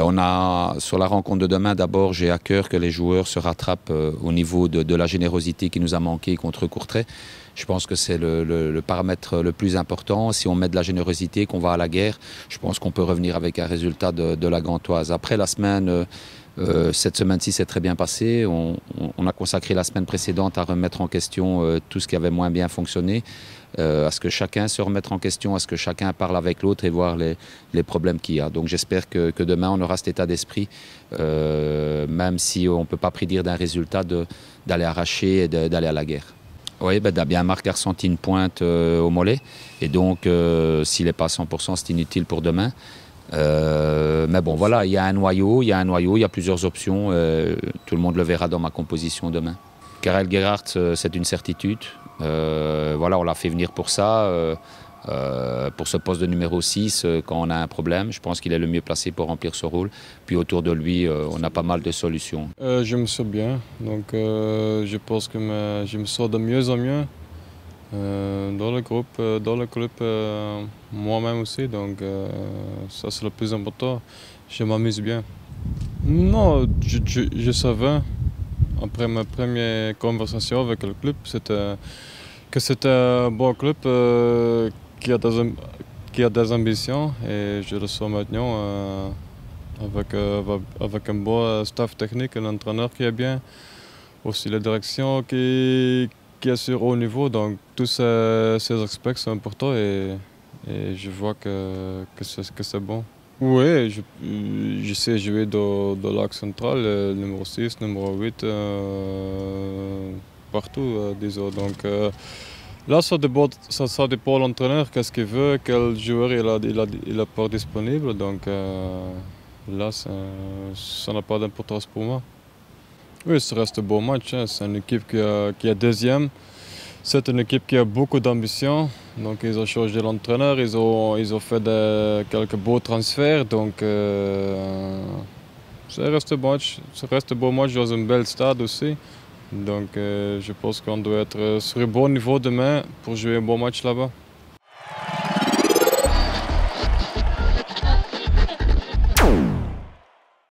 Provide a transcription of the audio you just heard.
Sur la rencontre de demain, d'abord, j'ai à cœur que les joueurs se rattrapent au niveau de la générosité qui nous a manqué contre Courtrai. Je pense que c'est le paramètre le plus important. Si on met de la générosité, qu'on va à la guerre, je pense qu'on peut revenir avec un résultat de la Gantoise. Après, cette semaine-ci s'est très bien passée. On a consacré la semaine précédente à remettre en question tout ce qui avait moins bien fonctionné, à ce que chacun se remette en question, à ce que chacun parle avec l'autre et voir les problèmes qu'il y a. Donc j'espère que demain on aura cet état d'esprit, même si on ne peut pas prédire d'un résultat, d'aller arracher et d'aller à la guerre. Oui, bien Marc a ressenti une pointe au mollet et donc s'il n'est pas à 100%, c'est inutile pour demain. Mais bon, voilà, il y a un noyau, il y a plusieurs options. Tout le monde le verra dans ma composition demain. Karel Gerhardt, c'est une certitude. Voilà, on l'a fait venir pour ça, pour ce poste de numéro 6, quand on a un problème. Je pense qu'il est le mieux placé pour remplir ce rôle. Puis autour de lui, on a pas mal de solutions. Je me sens bien, donc je pense que je me sens de mieux en mieux. Dans le groupe, dans le club, moi-même aussi, donc ça c'est le plus important. Je m'amuse bien. Non, je savais, après ma première conversation avec le club, que c'était un bon club qui a des ambitions et je le sens maintenant avec un bon staff technique, un entraîneur qui est bien, aussi la direction qui est sur haut niveau, donc tous ces aspects sont importants et je vois que c'est bon. Oui, je sais jouer dans l'axe central, numéro 6, numéro 8, partout, disons. Donc là, ça dépend de l'entraîneur, qu'est-ce qu'il veut, quel joueur il a pas disponible. Donc là, ça n'a pas d'importance pour moi. Oui, ça reste un beau match. Hein. C'est une équipe qui est deuxième. C'est une équipe qui a beaucoup d'ambition. Donc ils ont changé l'entraîneur, ils ont fait quelques beaux transferts. Donc ça reste un beau match dans un bel stade aussi. Donc je pense qu'on doit être sur un bon niveau demain pour jouer un bon match là-bas.